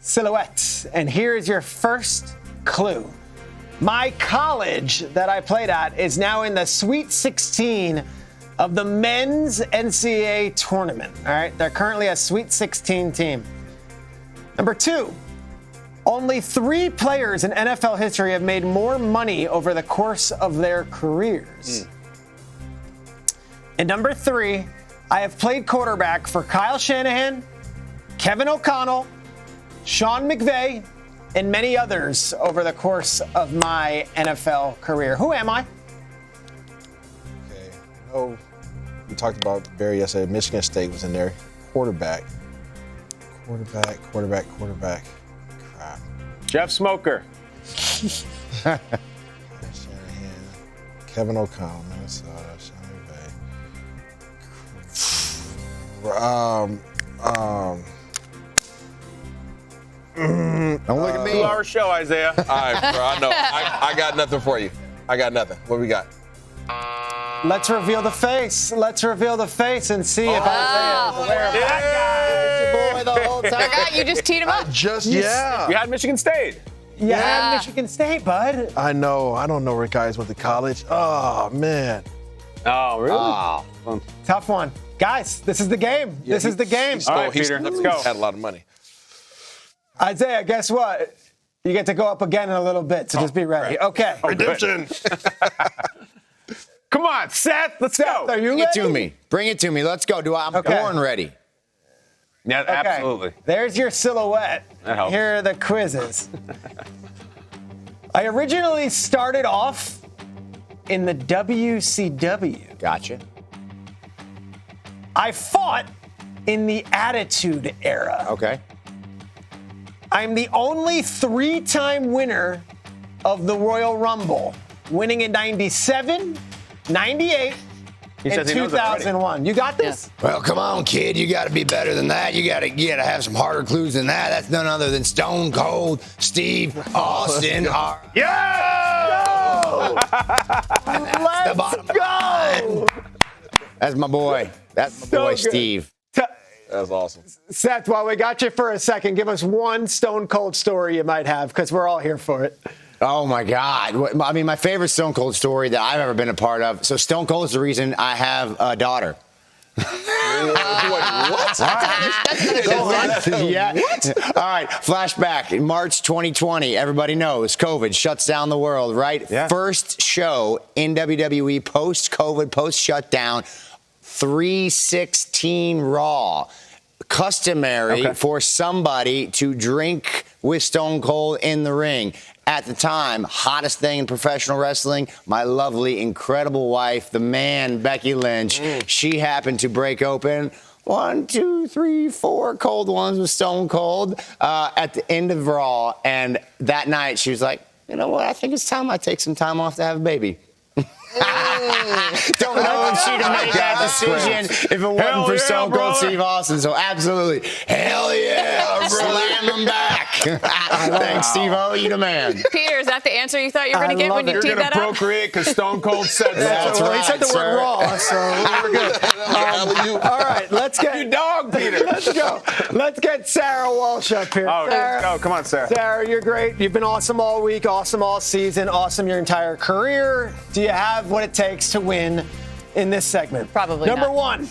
silhouette, and here is your first clue. My college that I played at is now in the Sweet 16 of the men's NCAA tournament. All right, they're currently a Sweet 16 team. Number 2, only 3 players in NFL history have made more money over the course of their careers. And number 3, I have played quarterback for Kyle Shanahan, Kevin O'Connell, Sean McVay, and many others over the course of my NFL career. Who am I? Okay. Oh, we talked about Barry yesterday. Michigan State was in there. Quarterback. Crap. Jeff Smoker. Shanahan. Kevin O'Connell, Minnesota. Sean McVay. Don't look at me. 2-hour show, Isaiah. All right, bro, I know. I got nothing for you. I got nothing. What we got? Let's reveal the face. Let's reveal the face and see if Isaiah is aware of it. Boy, the whole time. Forgot you just teed him up. Yeah. We had Michigan State. You had Michigan State, bud. I know. I don't know where guys went to college. Oh, man. Oh, really? Oh. Tough one. Guys, this is the game. This is the game. All right, Peter, let's go. Had a lot of money. Isaiah, guess what? You get to go up again in a little bit, so just be ready. Okay. Redemption. Come on, Seth, let's go. Are you Bring it ready? to me. Bring it to me. Let's go. I'm Okay. born ready. Yeah, Okay. absolutely. There's your silhouette. That helps. Here are the quizzes. I originally started off in the WCW. Gotcha. I fought in the Attitude Era. Okay. I'm the only 3-time winner of the Royal Rumble, winning in 97, 98, and 2001. You got this? Well, come on, kid. You got to be better than that. You got to have some harder clues than that. That's none other than Stone Cold Steve Austin. Yeah! Let's go! That's my boy. That's my boy, good. Steve. That's awesome. Seth, while we got you for a second, give us one Stone Cold story you might have, because we're all here for it. Oh, my God. I mean, my favorite Stone Cold story that I've ever been a part of. So Stone Cold is the reason I have a daughter. Wait, what? Yeah. All right. Flashback. In March 2020, everybody knows COVID shuts down the world, right? Yeah. First show in WWE post-COVID, post-shutdown, 316 Raw. Customary for somebody to drink with Stone Cold in the ring. At the time, hottest thing in professional wrestling, my lovely, incredible wife, the man, Becky Lynch. She happened to break open 1, 2, 3, 4 cold ones with Stone Cold at the end of Raw. And that night, she was like, you know what? I think it's time I take some time off to have a baby. Don't know if she'd have made that decision if it wasn't for Stone Cold Steve Austin. So absolutely, hell yeah, slam him back. Thanks, Steve-O, you the man. Peter, is that the answer you thought you were going to get when you You're teed going to that up? procreate because Stone Cold said so. That's Well, right, he said the sir. word raw, so we're good. All right, let's get You dog, Peter. Let's go. Let's get Sarah Walsh up here. Oh, Sarah, let's go. Come on, Sarah. Sarah, you're great. You've been awesome all week, awesome all season, awesome your entire career. Do you have what it takes to win in this segment? Probably Number not. 1,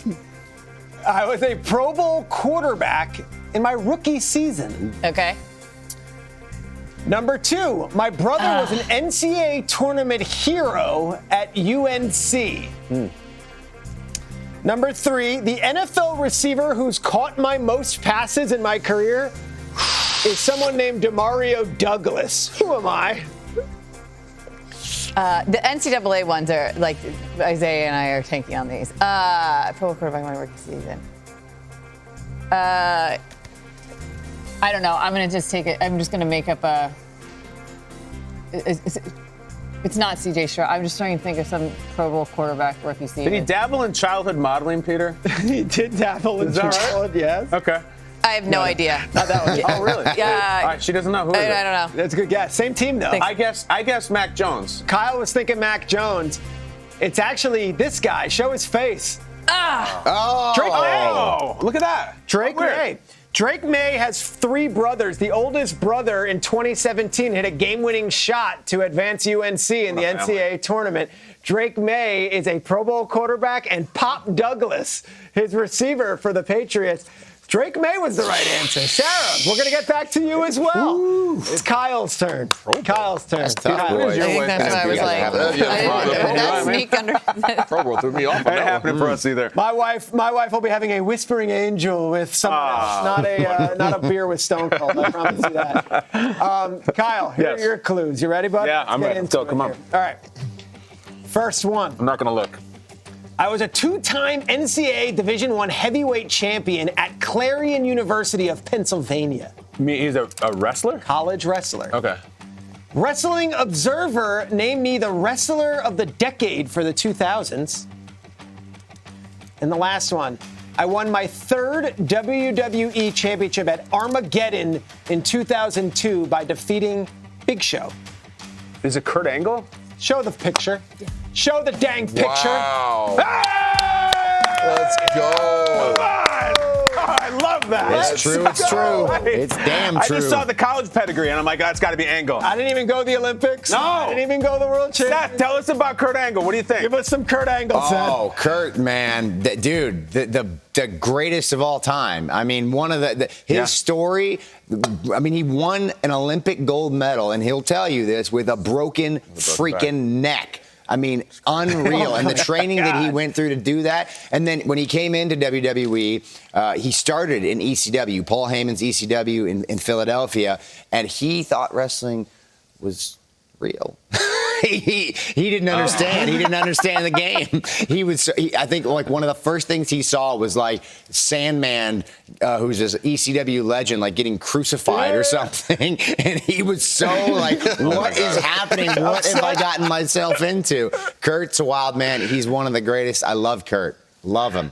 I was a Pro Bowl quarterback in my rookie season. Okay. Number 2, my brother was an NCAA tournament hero at UNC. Number 3, the NFL receiver who's caught my most passes in my career is someone named Demario Douglas. Who am I? The NCAA ones are like Isaiah and I are tanking on these. Pro Bowl quarterback my rookie season. I don't know. I'm gonna just take it. I'm just gonna make up a. It's not C.J. Stroud. I'm just trying to think of some Pro Bowl quarterback rookie season. Did he dabble in childhood modeling, Peter? He did dabble in Is that right? childhood, yes. Okay. I have no idea. Not that one. Oh, really? Yeah. All right, she doesn't know. Who is it? I don't know. That's a good guess. Same team, though. I guess Mac Jones. Kyle was thinking Mac Jones. It's actually this guy. Show his face. Oh, Drake May. Oh, look at that. Drake Weird. May. Drake May has 3 brothers. The oldest brother in 2017 hit a game-winning shot to advance UNC in the NCAA tournament. Drake May is a Pro Bowl quarterback, and Pop Douglas, his receiver for the Patriots. Drake May was the right answer. Sarah, we're going to get back to you as well. It's Kyle's turn. Kyle's turn. That's tough, Kyle. boy. I think that's what I was like. That sneak under. Pro Bowl threw me off. That ain't happening for us either. My wife will be having a whispering angel with someone else, not a beer with Stone Cold. I promise you that. Kyle, here are Yes. your clues. You ready, bud? Yeah, I'm Let's get ready. into Go, it come on. here. All right. First one. I'm not going to look. I was a 2-time NCAA Division I heavyweight champion at Clarion University of Pennsylvania. He's a wrestler? College wrestler. Okay. Wrestling Observer named me the Wrestler of the Decade for the 2000s. And the last one. I won my 3rd WWE championship at Armageddon in 2002 by defeating Big Show. Is it Kurt Angle? Show the picture. Show the dang picture. Wow. Hey! Let's go. Oh, I love that. It's true. It's true. It's damn I true. just saw the college pedigree, and I'm like, that's got to be Angle. I didn't even go to the Olympics. No. I didn't even go to the World Seth, Championship. tell us about Kurt Angle. What do you think? Give us some Kurt Angle, Seth. Oh, Kurt, man, dude, the greatest of all time. I mean, one of his story. I mean, he won an Olympic gold medal, and he'll tell you this with a broken freaking neck. I mean, unreal. And the training that he went through to do that. And then when he came into WWE, he started in ECW, Paul Heyman's ECW in Philadelphia, and he thought wrestling was real. he didn't understand. He didn't understand the game. I think like one of the first things he saw was like Sandman, who's this ECW legend, like getting crucified or something. And he was so like, what is happening? What have I gotten myself into? Kurt's a wild man. He's one of the greatest. I love Kurt. Love him.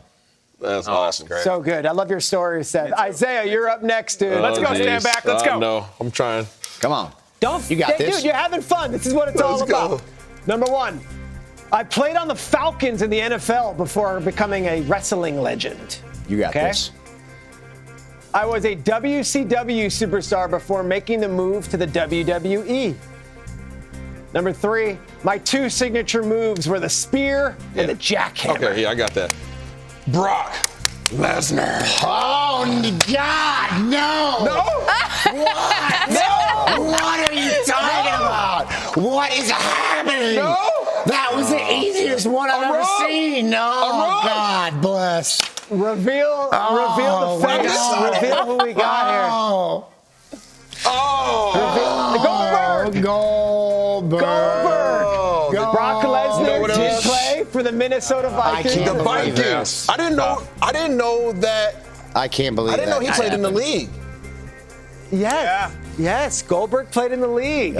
That's awesome. Great. So good. I love your story, Seth. Isaiah, you're up next, dude. Let's go. Stand back. Let's go. No, I'm trying. Come on. You got this. Dude, you're having fun. This is what it's all about. Go. Number one, I played on the Falcons in the NFL before becoming a wrestling legend. You got this. I was a WCW superstar before making the move to the WWE. Number three, my two signature moves were the spear and the jackhammer. Okay, yeah, I got that. Brock Lesnar. Oh, God, no. No. What? No. What are you talking about? What is happening? No. That was the easiest one I've ever seen. No. God bless. Reveal the face. no. Reveal who we got here. Goldberg. Brock Lesnar did play for the Minnesota Vikings. The Vikings. I didn't know that. I can't believe I didn't know he played in the league. Yes, Goldberg played in the league.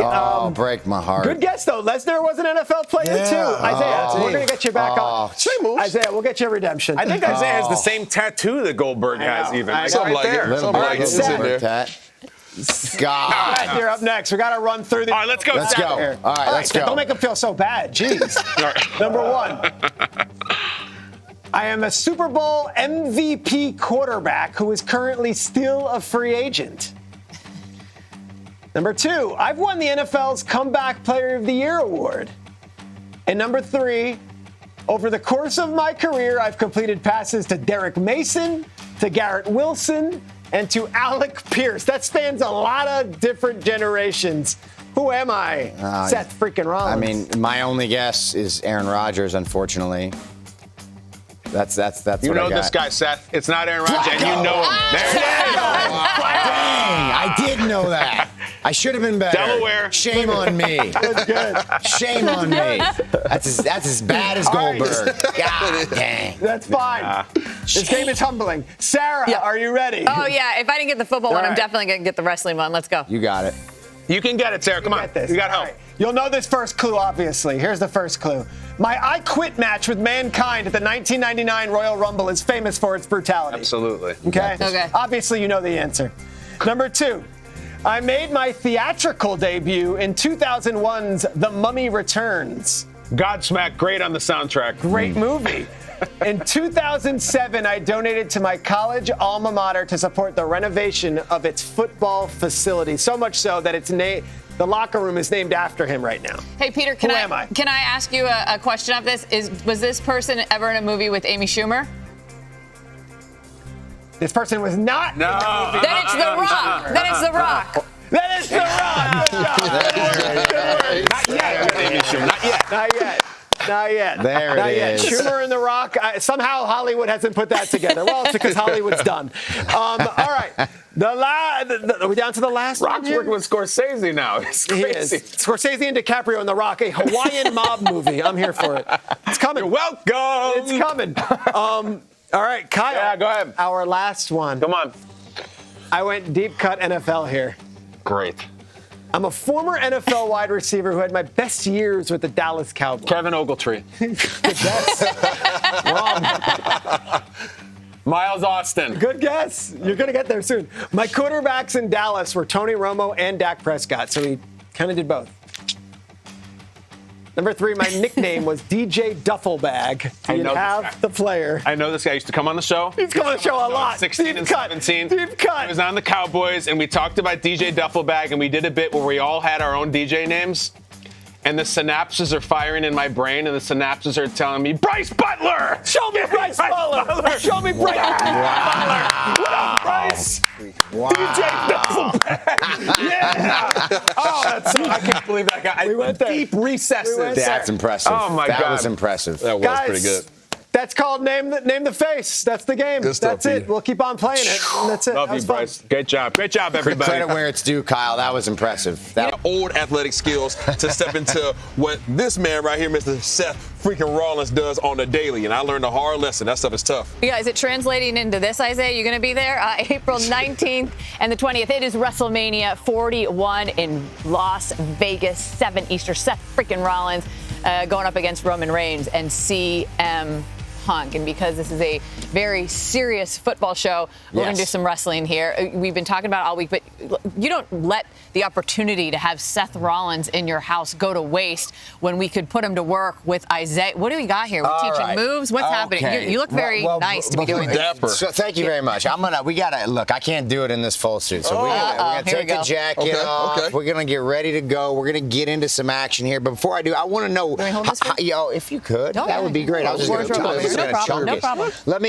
Break my heart. Good guess, though. Lesnar was an NFL player, too. Isaiah, we're going to get you back on. Same moves. Isaiah, we'll get you a redemption. I think Isaiah has the same tattoo that Goldberg has, even. Something like there. it. Something like it's in there. God. Seth, you're up next. We got to run through the. All right, let's go. Let's go. All right, let's go. Don't make him feel so bad. Jeez. Number one. I am a Super Bowl MVP quarterback who is currently still a free agent. Number two, I've won the NFL's Comeback Player of the Year award. And number three, over the course of my career, I've completed passes to Derek Mason, to Garrett Wilson, and to Alec Pierce. That spans a lot of different generations. Who am I? Seth freaking Rollins. I mean, my only guess is Aaron Rodgers, unfortunately. That's what You know I got. this guy, Seth. It's not Aaron Rodgers, and you know him. There it is. Dang, I did know that. I should have been better. Delaware. Shame on me. That's good. Shame on me. That's as bad as Goldberg. God dang. That's fine. This game is humbling. Sarah, are you ready? Oh, yeah. If I didn't get the football one, I'm right. definitely going to get the wrestling one. Let's go. You got it. You can get it, Sarah. Come on. Get this. You got help. All right. You'll know this first clue, obviously. Here's the first clue. My I Quit match with Mankind at the 1999 Royal Rumble is famous for its brutality. Absolutely. Okay? Okay. Obviously, you know the answer. Number two, I made my theatrical debut in 2001's The Mummy Returns. Godsmack, great on the soundtrack. Great movie. In 2007, I donated to my college alma mater to support the renovation of its football facility. So much so that the locker room is named after him right now. Hey, Peter, can I ask you a question of this? Was this person ever in a movie with Amy Schumer? This person was not in the movie. Then it's The Rock. Then it's The Rock. That is The Rock. Good job. Not yet. Not yet. There Not it yet. is. Schumer and The Rock. Somehow Hollywood hasn't put that together. Well, it's because Hollywood's done. All right. Are we down to the last Rock's one here? working with Scorsese now. It's He is. crazy. Scorsese and DiCaprio and The Rock, a Hawaiian mob movie. I'm here for it. It's coming. You're welcome. It's coming. All right, Kyle. Yeah, go ahead. Our last one. Come on. I went deep cut NFL here. Great. I'm a former NFL wide receiver who had my best years with the Dallas Cowboys. Kevin Ogletree. Wrong. Miles Austin. Good guess. You're going to get there soon. My quarterbacks in Dallas were Tony Romo and Dak Prescott, so we kind of did both. Number three, my nickname was DJ Duffelbag. I You know this have guy. the player. I know this guy used to come on the show. He's come on the show a lot. 16 Deep and cut. 17. Deep cut. He was on the Cowboys, and we talked about DJ Duffelbag, and we did a bit where we all had our own DJ names. And the synapses are firing in my brain, and the synapses are telling me, Bryce Butler! Show me Bryce Butler. Show me Bryce Butler. What up, Bryce? Wow. DJ Duffelbag. Yeah. I can't believe that guy. We went there. Deep recesses. We went That's impressive. Oh, my that God. was impressive. That was Guys, pretty good. That's called name the face. That's the game. Good stuff, That's it. P. We'll keep on playing it. And that's it. Love that you, was fun. Bryce. Great job, everybody. Credit where it's due, Kyle. That was impressive. Old athletic skills to step into what this man right here, Mr. Seth freaking Rollins, does on the daily. And I learned a hard lesson. That stuff is tough. You guys, it translating into this, Isaiah, you going to be there? April 19th and the 20th. It is WrestleMania 41 in Las Vegas, 7 Eastern. Seth freaking Rollins going up against Roman Reigns and CM Punk. And because this is a very serious football show, we're going to do some wrestling here. We've been talking about it all week, but you don't let the opportunity to have Seth Rollins in your house go to waste when we could put him to work with Isaiah. What do we got here? We're teaching moves. What's happening? You look very nice to be doing dapper. So thank you very much. We gotta look. I can't do it in this full suit, so we're gonna take the jacket off. Okay. We're gonna get ready to go. We're gonna get into some action here. But before I do, I want to know, if you could, that would be great. I was just gonna No problem. Let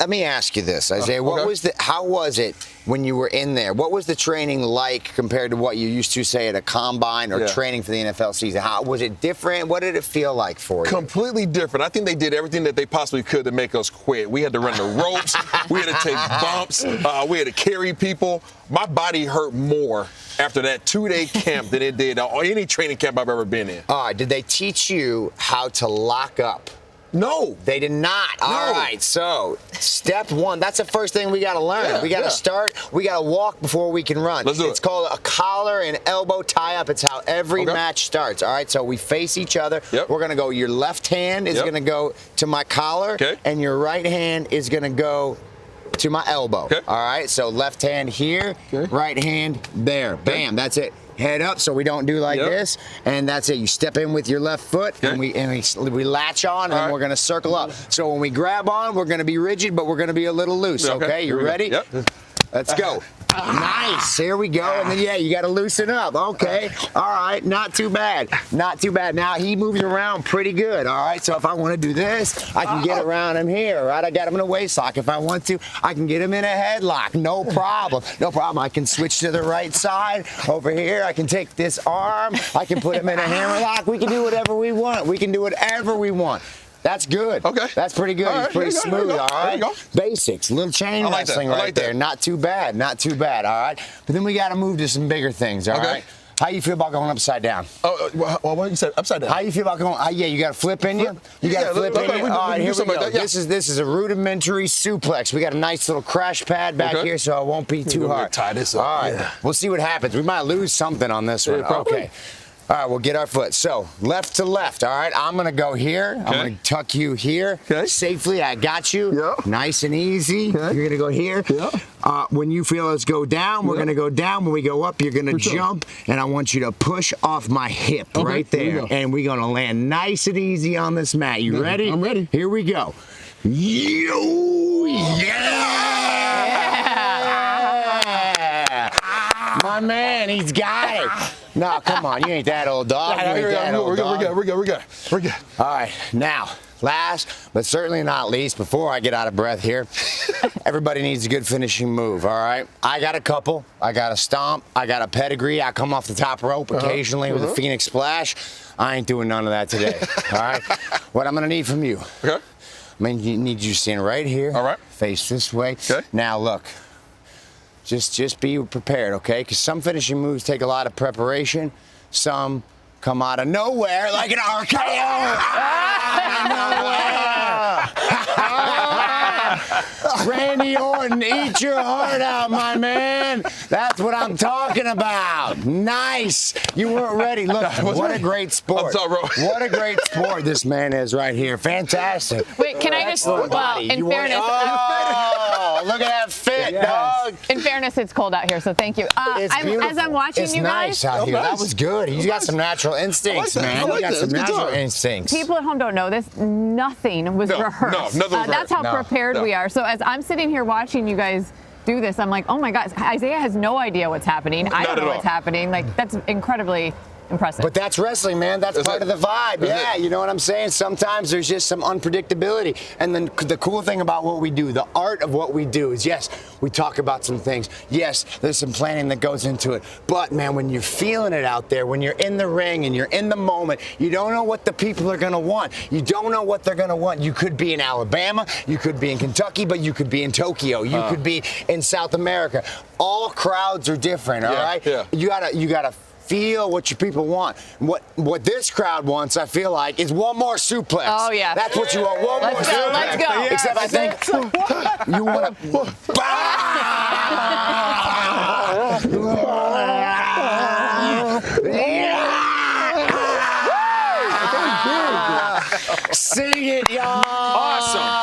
me ask you this, Isaiah. How was it when you were in there? What was the training like compared to what you used to say at a combine or training for the NFL season? How was it different? What did it feel like for you? Completely different. I think they did everything that they possibly could to make us quit. We had to run the ropes. We had to take bumps. We had to carry people. My body hurt more after that 2-day camp than it did any training camp I've ever been in. All right. Did they teach you how to lock up? No. They did not. All right. So, step one, that's the first thing we got to learn. Yeah, we got to start. We got to walk before we can run. Let's do it. It's called a collar and elbow tie-up. It's how every match starts. All right. So, we face each other. Yep. We're going to go, your left hand is going to go to my collar, and your right hand is going to go to my elbow. Okay. All right. So, left hand here, right hand there. Bam. That's it. Head up so we don't do like this, and that's it. You step in with your left foot, and we latch on, and we're going to circle up. So when we grab on, we're going to be rigid, but we're going to be a little loose, okay? You ready? Yep. Let's go. Nice. Here we go. And then, you got to loosen up. Okay. All right. Not too bad. Not too bad. Now, he moves around pretty good. All right. So if I want to do this, I can get around him here. Right. I got him in a waist lock. If I want to, I can get him in a headlock. No problem. No problem. I can switch to the right side. Over here, I can take this arm. I can put him in a hammer lock. We can do whatever we want. We can do whatever we want. That's good. Okay. That's pretty good. He's pretty smooth, all right? Basics. Little chain wrestling right there. Not too bad. Not too bad, all right? But then we got to move to some bigger things, all right? How you feel about going upside down? What you said? Upside down. How you feel about going? You got to flip in you. You got to flip in you. All right, here we go. This is a rudimentary suplex. We got a nice little crash pad back here, so it won't be too hard. Tie this up. All right, we'll see what happens. We might lose something on this one. Okay. All right, we'll get our foot. So, left to left, all right? I'm going to go here. I'm going to tuck you here safely. I got you. Nice and easy. You're going to go here. When you feel us go down, we're going to go down. When we go up, you're going to jump, and I want you to push off my hip right there. And we're going to land nice and easy on this mat. You ready? I'm ready. Here we go. My man, he's got it. No, come on. You ain't that old, dog. We're good. All right. Now, last but certainly not least, before I get out of breath here, everybody needs a good finishing move, all right? I got a couple. I got a stomp. I got a pedigree. I come off the top rope occasionally with a Phoenix splash. I ain't doing none of that today, all right? What I'm going to need from you. I need you to stand right here. All right. Face this way. Now, look. Just be prepared, okay? Because some finishing moves take a lot of preparation. Some come out of nowhere like an RKO. Randy Orton, eat your heart out, my man. That's what I'm talking about. Nice. You weren't ready. Look, what a great sport. What a great sport this man is right here. Fantastic. Wait, can I just, in fairness. Look at that fit, dog. In fairness, it's cold out here, so thank you. As I'm watching you guys. It's nice out here. That was good. He's got some natural instincts, man. You got some natural instincts. People at home don't know this. Nothing was rehearsed. No, nothing was rehearsed. That's how prepared we are. So as I'm sitting here watching you guys do this, I'm like, oh my God, Isaiah has no idea what's happening. I don't know what's happening. Like, that's incredibly Impressive. But that's wrestling, man. That's part of the vibe. Yeah, you know what I'm saying? Sometimes there's just some unpredictability. And then the cool thing about what we do, the art of what we do is, yes, we talk about some things. Yes, there's some planning that goes into it. But, man, when you're feeling it out there, when you're in the ring and you're in the moment, you don't know what the people are going to want. You don't know what they're going to want. You could be in Alabama. You could be in Kentucky, but you could be in Tokyo. You could be in South America. All crowds are different, all right? Yeah. You gotta feel what your people want. What this crowd wants, I feel like, is one more suplex. Oh, yeah. That's what you want. One more suplex. Let's go. Yeah, Except I think you want to. Sing it, y'all. Awesome.